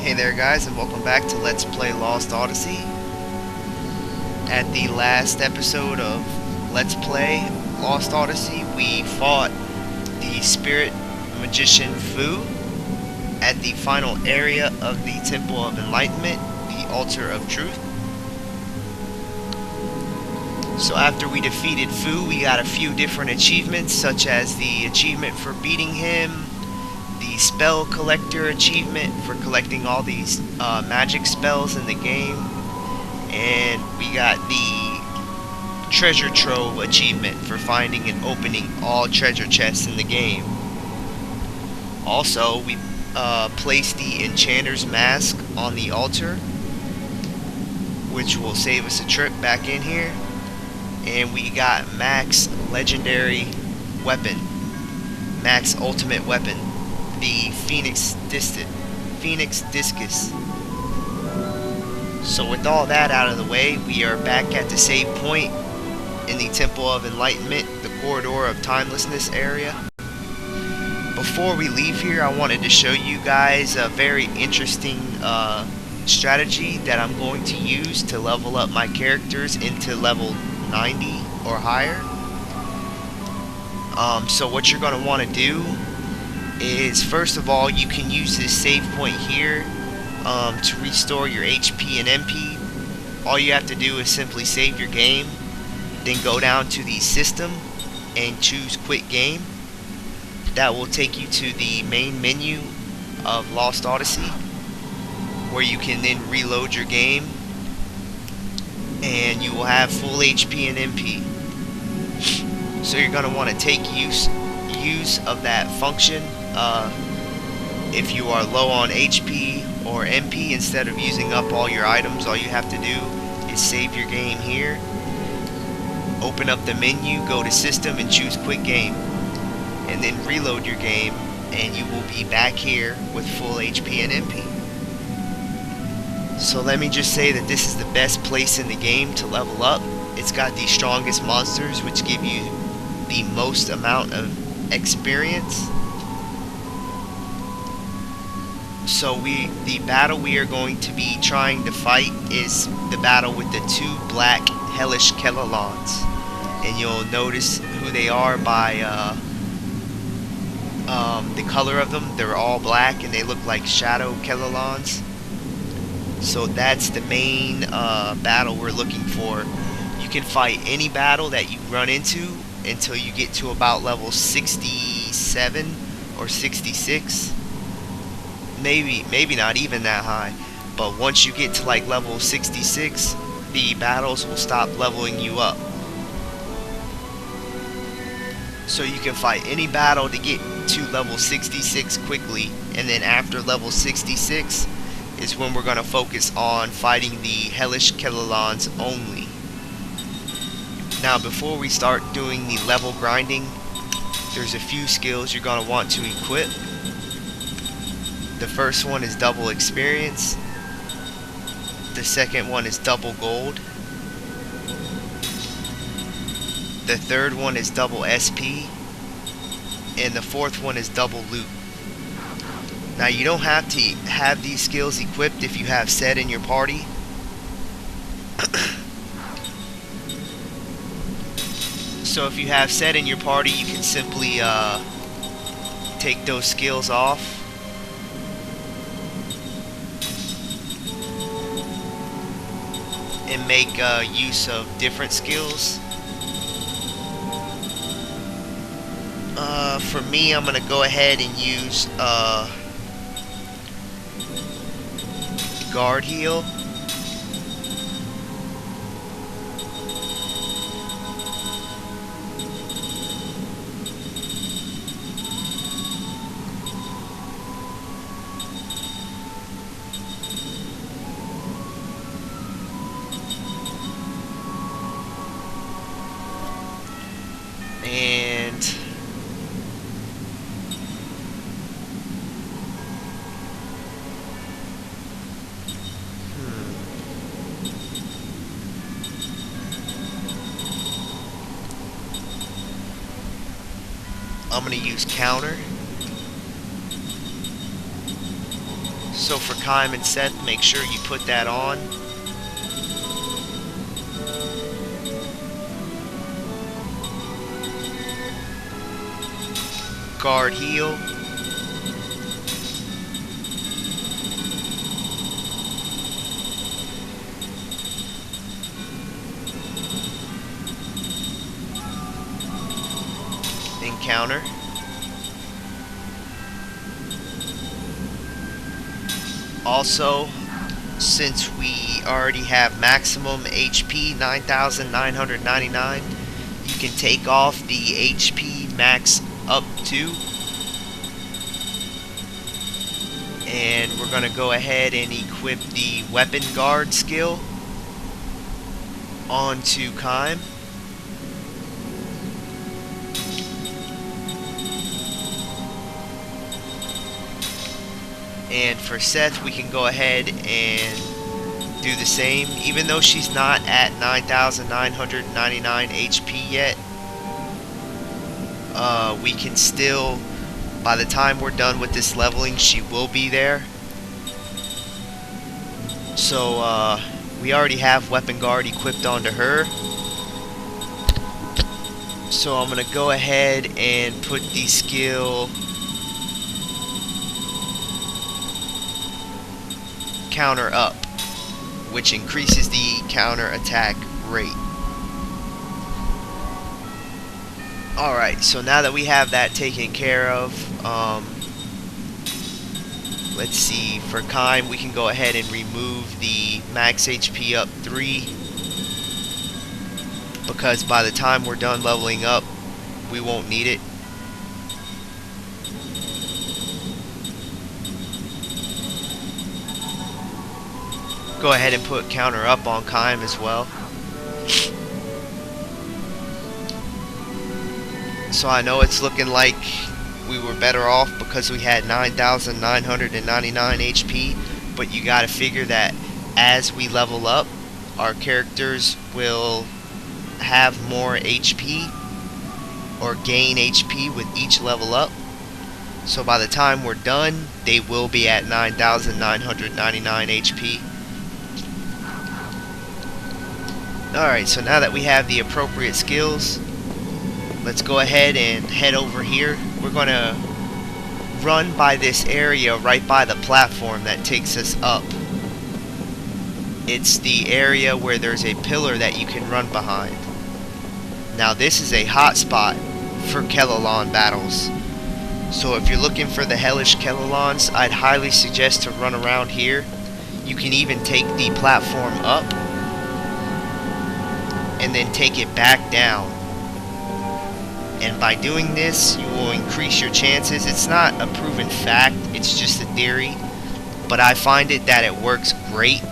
Hey there guys, and welcome back to Let's Play Lost Odyssey. At the last episode of Let's Play Lost Odyssey, we fought the spirit magician Fu at the final area of the Temple of Enlightenment, the Altar of Truth. So after we defeated Fu, we got a few different achievements, such as the achievement for beating him, the spell collector achievement for collecting all these magic spells in the game, and we got the treasure trove achievement for finding and opening all treasure chests in the game. Also, we placed the enchanter's mask on the altar, which will save us a trip back in here, and we got Mac's legendary weapon, Mac's ultimate weapon, the Phoenix Discus. So with all that out of the way, we are back at the save point in the Temple of Enlightenment, the Corridor of Timelessness area. Before we leave here, I wanted to show you guys a very interesting strategy that I'm going to use to level up my characters into level 90 or higher. So what you're going to want to do is, first of all, you can use this save point here to restore your HP and MP. All you have to do is simply save your game, then go down to the system and choose quit game. That will take you to the main menu of Lost Odyssey, where you can then reload your game and you will have full HP and MP. So you're going to want to take use of that function. If you are low on HP or MP, instead of using up all your items, all you have to do is save your game here, open up the menu, go to system and choose quit game, and then reload your game, and you will be back here with full HP and MP. So let me just say that this is the best place in the game to level up. It's got the strongest monsters, which give you the most amount of experience. So the battle we are going to be trying to fight is the battle with the two black Hellish Kelolons, and you'll notice who they are by the color of them. They're all black and they look like shadow kelelons. So that's the main battle we're looking for. You can fight any battle that you run into until you get to about level 67 or 66. Maybe not even that high, but once you get to like level 66, the battles will stop leveling you up. So you can fight any battle to get to level 66 quickly, and then after level 66 is when we're going to focus on fighting the Hellish Kelolons only. Now before we start doing the level grinding, there's a few skills you're going to want to equip. The first one is double experience. The second one is double gold. The third one is double SP. And the fourth one is double loot. Now you don't have to have these skills equipped if you have Seth in your party. So if you have Seth in your party, you can simply take those skills off and make use of different skills. For me, I'm going to go ahead and use guard heal. And I'm going to use counter. So for Kaim and Seth, make sure you put that on. Guard heal. Encounter. Also, since we already have maximum HP 9,999, you can take off the HP max up to, and we're going to go ahead and equip the weapon guard skill onto Kaim. And for Seth, we can go ahead and do the same. Even though she's not at 9,999 HP yet, we can still, by the time we're done with this leveling, she will be there. So we already have Weapon Guard equipped onto her. So I'm going to go ahead and put the skill counter up, which increases the counter attack rate. Alright, so now that we have that taken care of, let's see, for Kaim we can go ahead and remove the max HP up 3, because by the time we're done leveling up, we won't need it. Go ahead and put counter up on Kaim as well. So I know it's looking like we were better off because we had 9,999 HP, but you gotta figure that as we level up, our characters will have more HP or gain HP with each level up. So by the time we're done, they will be at 9,999 HP. Alright, so now that we have the appropriate skills, let's go ahead and head over here. We're going to run by this area right by the platform that takes us up. It's the area where there's a pillar that you can run behind. Now this is a hot spot for Kelolon battles. So if you're looking for the Hellish Kelolons, I'd highly suggest to run around here. You can even take the platform up and then take it back down, and by doing this you will increase your chances. It's not a proven fact, it's just a theory, but I find it that it works great.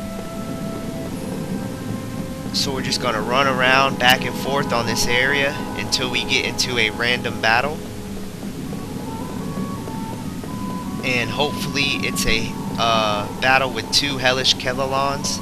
So we're just going to run around back and forth on this area until we get into a random battle, and hopefully it's a battle with 2 Hellish Kelolons.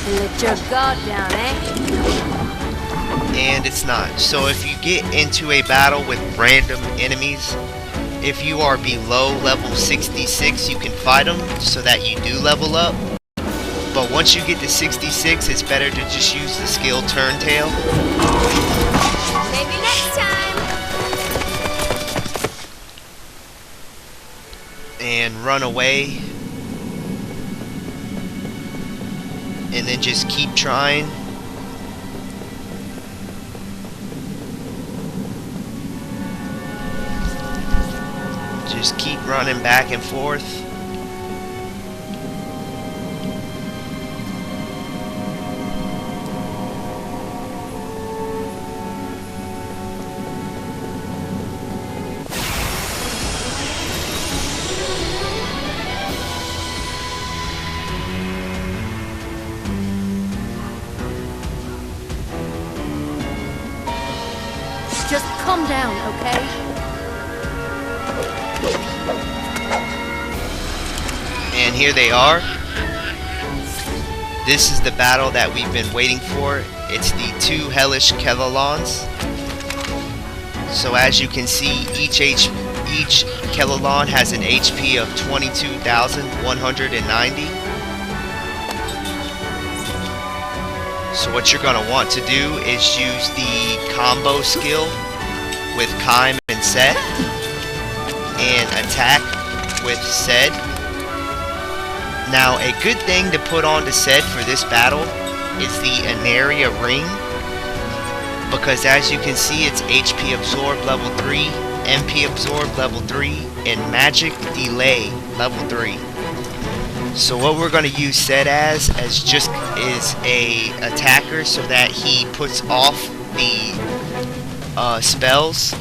Let your guard down, eh? And it's not. So if you get into a battle with random enemies, if you are below level 66, you can fight them so that you do level up. But once you get to 66, it's better to just use the skill Turntail. Maybe next time. And run away. And then just keep trying. Just keep running back and forth. Just calm down, okay? And here they are. This is the battle that we've been waiting for. It's the two Hellish Kelolons. So as you can see, each Kelolon has an HP of 22,190. So what you're going to want to do is use the combo skill with Kaim and Seth and attack with Seth. Now a good thing to put on to Seth for this battle is the Aneira Ring, because as you can see, it's HP absorb level 3, MP absorb level 3, and magic delay level 3. So what we're going to use Seth as just is a attacker, so that he puts off the spells,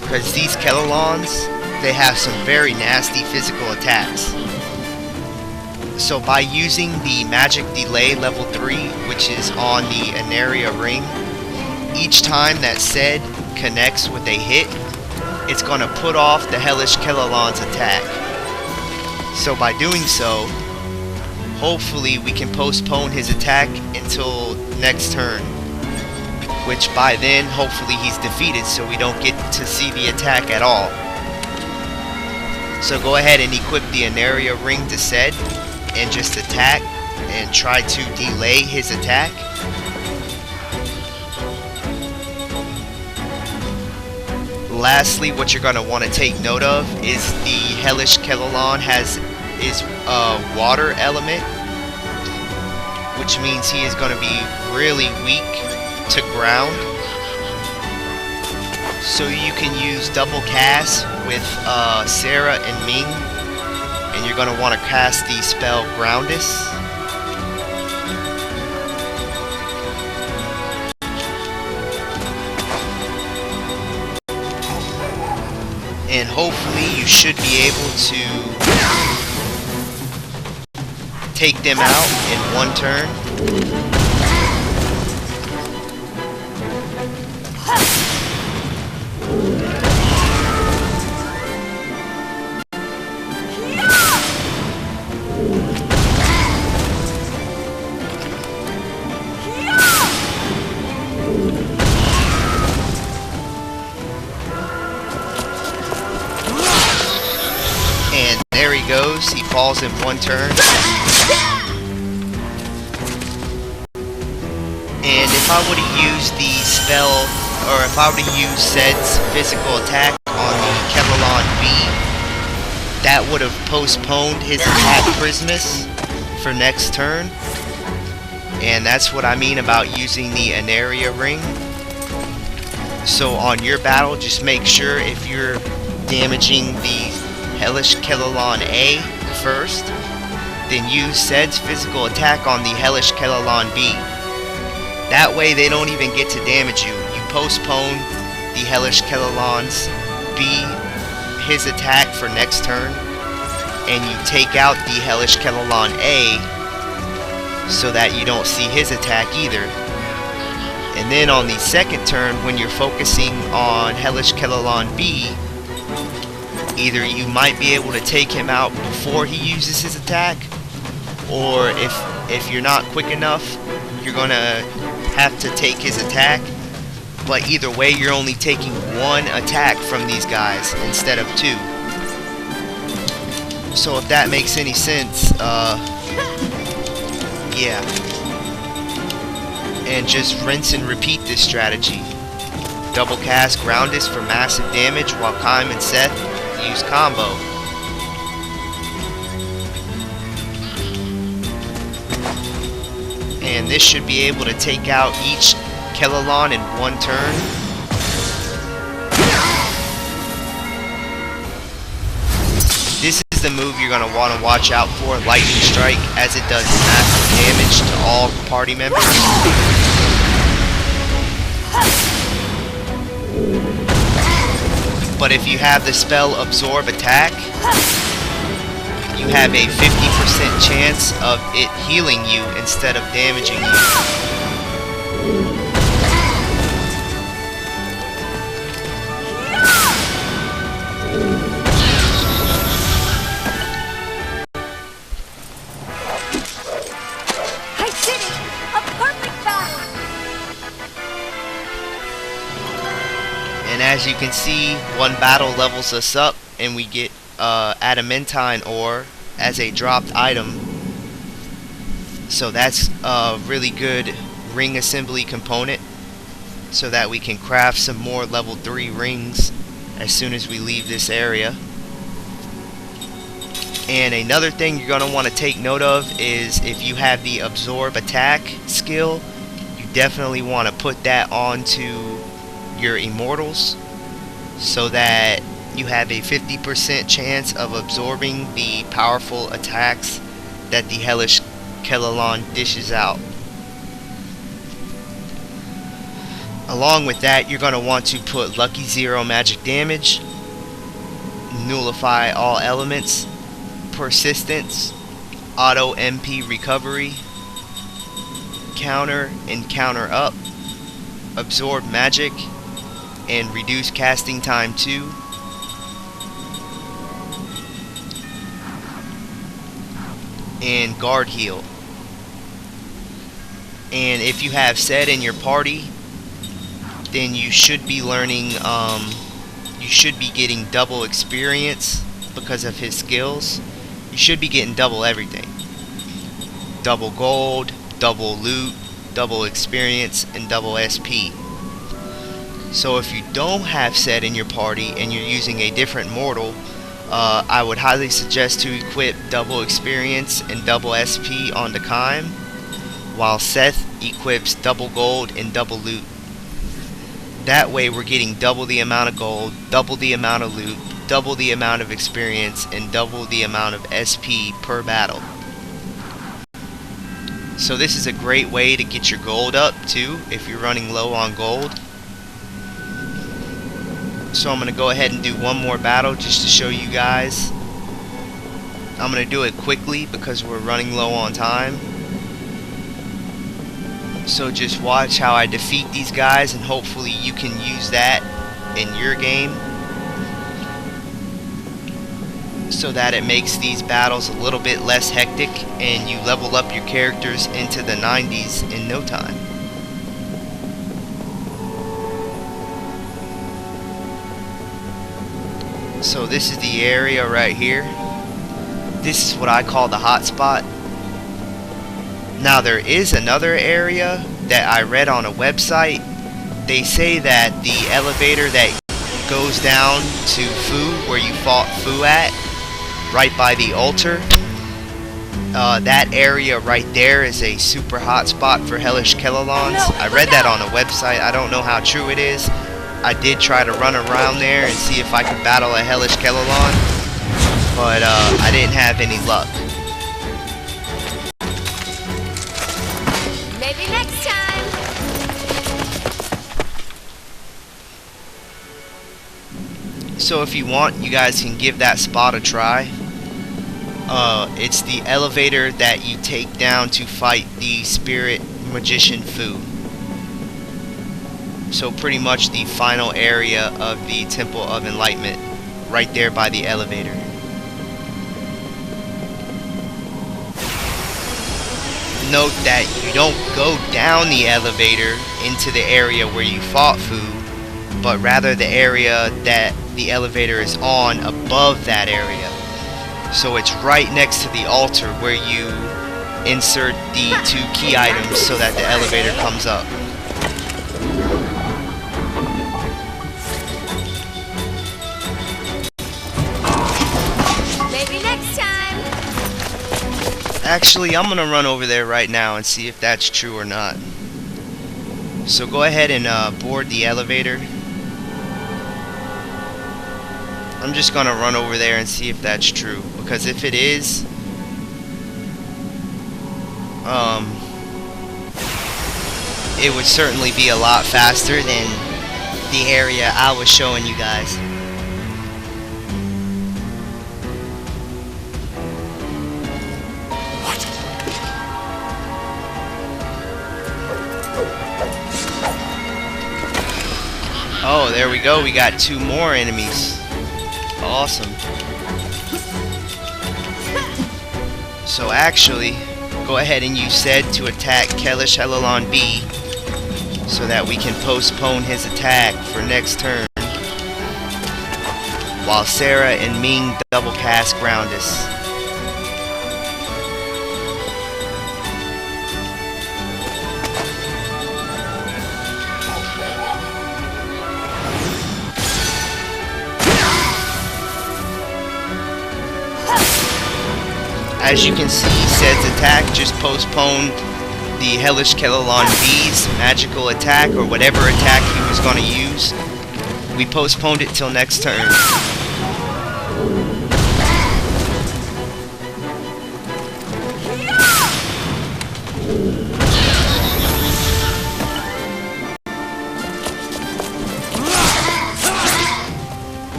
because these kelelons, they have some very nasty physical attacks. So by using the magic delay level 3, which is on the Aneira Ring, each time that Seth connects with a hit, it's going to put off the Hellish Kelolons attack. So by doing so, hopefully we can postpone his attack until next turn, which by then hopefully he's defeated, so we don't get to see the attack at all. So go ahead and equip the Aneira Ring to Seth and just attack and try to delay his attack. Lastly, what you're going to want to take note of is the Hellish Kelolon is a water element, which means he is going to be really weak to ground. So you can use double cast with Sarah and Ming, and you're going to want to cast the spell Groundus. And hopefully you should be able to take them out in one turn. There he goes, he falls in one turn. And if I would have used the spell, or if I would have used Seth's physical attack on the Kelolon B, that would have postponed his attack Christmas for next turn. And that's what I mean about using the Aneira Ring. So on your battle, just make sure if you're damaging the Hellish Kelolon A first, then use Seth's physical attack on the Hellish Kelolon B. That way they don't even get to damage you. You postpone the Hellish Kelolon's B, his attack for next turn, and you take out the Hellish Kelolon A so that you don't see his attack either. And then on the second turn, when you're focusing on Hellish Kelolon B, either you might be able to take him out before he uses his attack, or if you're not quick enough, you're gonna have to take his attack. But either way, you're only taking one attack from these guys instead of two. So if that makes any sense, yeah. And just rinse and repeat this strategy. Double cast Groundus for massive damage, while Kaim and Seth use combo. And this should be able to take out each Kelolon in one turn. This is the move you're going to want to watch out for, Lightning Strike, as it does massive damage to all party members. But if you have the spell Absorb Attack, you have a 50% chance of it healing you instead of damaging you. And as you can see, one battle levels us up and we get adamantine ore as a dropped item. So that's a really good ring assembly component, so that we can craft some more level 3 rings as soon as we leave this area. And another thing you're going to want to take note of is if you have the absorb attack skill, you definitely want to put that onto your immortals so that you have a 50% chance of absorbing the powerful attacks that the Hellish Kelolon dishes out. Along with that, you're going to want to put Lucky 0 magic damage, Nullify all elements, Persistence, Auto MP recovery, Counter and Counter up, Absorb magic, and Reduce casting time 2. And Guard heal. And if you have Seth in your party, then you should be learning, you should be getting double experience because of his skills. You should be getting double everything. Double gold, double loot, double experience, and double SP. So if you don't have Seth in your party and you're using a different mortal, I would highly suggest to equip double experience and double SP on the Kaim, while Seth equips double gold and double loot. That way we're getting double the amount of gold, double the amount of loot, double the amount of experience, and double the amount of SP per battle. So this is a great way to get your gold up too if you're running low on gold. So I'm going to go ahead and do one more battle just to show you guys. I'm going to do it quickly because we're running low on time. So just watch how I defeat these guys, and hopefully you can use that in your game so that it makes these battles a little bit less hectic and you level up your characters into the 90s in no time. So this is the area right here. This is what I call the hot spot. Now there is another area that I read on a website. They say that the elevator that goes down to Fu, where you fought Fu at, right by the altar, that area right there is a super hot spot for Hellish Kelolons. I read that on a website. I don't know how true it is. I did try to run around there and see if I could battle a Hellish Kelolon, but I didn't have any luck. Maybe next time. So if you want, you guys can give that spot a try. It's the elevator that you take down to fight the spirit magician Fu. So pretty much the final area of the Temple of Enlightenment, right there by the elevator. Note that you don't go down the elevator into the area where you fought Fu, but rather the area that the elevator is on above that area. So it's right next to the altar where you insert the 2 key items so that the elevator comes up. Maybe next time. Actually, I'm gonna run over there right now and see if that's true or not. So go ahead and board the elevator. I'm just gonna run over there and see if that's true, because if it is, it would certainly be a lot faster than the area I was showing you guys. Oh, there we go. We got 2 more enemies. Awesome. So actually, go ahead and use Seth to attack Hellish Kelolon B so that we can postpone his attack for next turn. while Sarah and Ming double cast Groundus. As you can see, Seth's attack just postponed the Hellish Kelolons B's magical attack, or whatever attack he was going to use. We postponed it till next turn.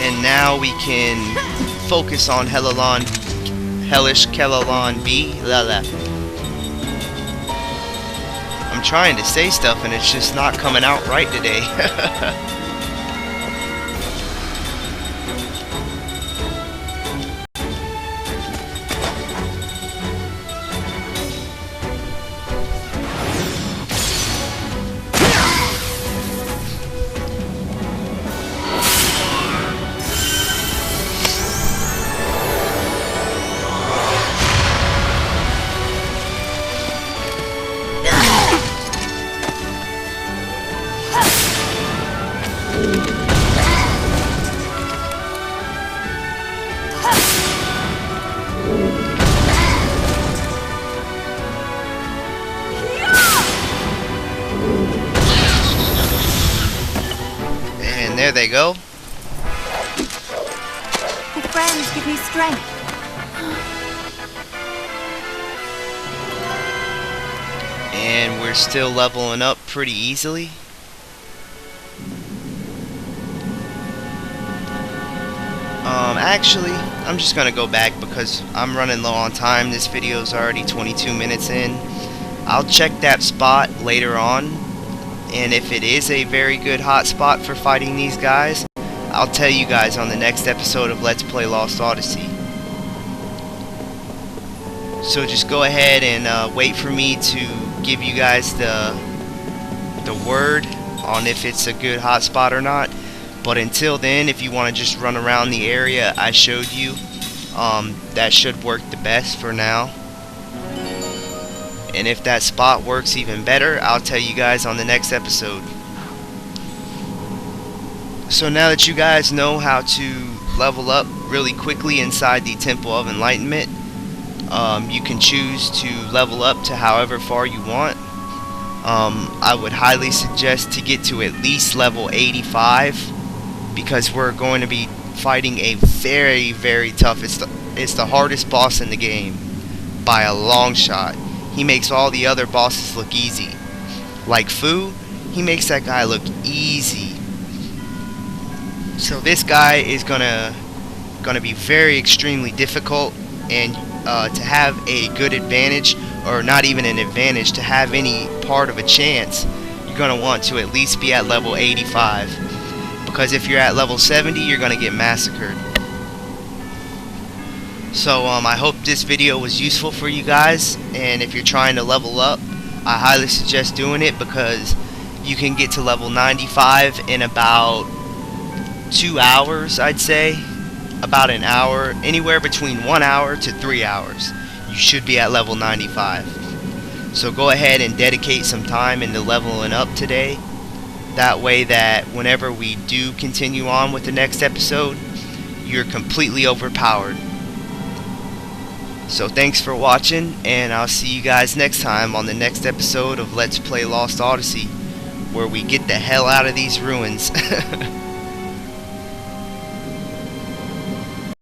And now we can focus on Hellish Kelolons B. I'm trying to say stuff and it's just not coming out right today. And there they go. The friends give me strength. And we're still leveling up pretty easily. Actually, I'm just gonna go back because I'm running low on time. This video is already 22 minutes in. I'll check that spot later on, and if it is a very good hot spot for fighting these guys, I'll tell you guys on the next episode of Let's Play Lost Odyssey. So just go ahead and wait for me to give you guys the word on if it's a good hot spot or not. But until then, if you want to just run around the area I showed you, that should work the best for now. And if that spot works even better, I'll tell you guys on the next episode. So now that you guys know how to level up really quickly inside the Temple of Enlightenment, you can choose to level up to however far you want. I would highly suggest to get to at least level 85, because we're going to be fighting a very, very tough, it's the hardest boss in the game by a long shot. He makes all the other bosses look easy. Like Fu, he makes that guy look easy. So this guy is gonna be very extremely difficult, and to have a good advantage, or not even an advantage, to have any part of a chance, you're gonna want to at least be at level 85. Because if you're at level 70, you're gonna get massacred. So I hope this video was useful for you guys, and if you're trying to level up, I highly suggest doing it, because you can get to level 95 in about 2 hours, I'd say. About an hour, anywhere between 1 hour to 3 hours. You should be at level 95. So go ahead and dedicate some time into leveling up today. That way that whenever we do continue on with the next episode, you're completely overpowered. So thanks for watching, and I'll see you guys next time on the next episode of Let's Play Lost Odyssey, where we get the hell out of these ruins.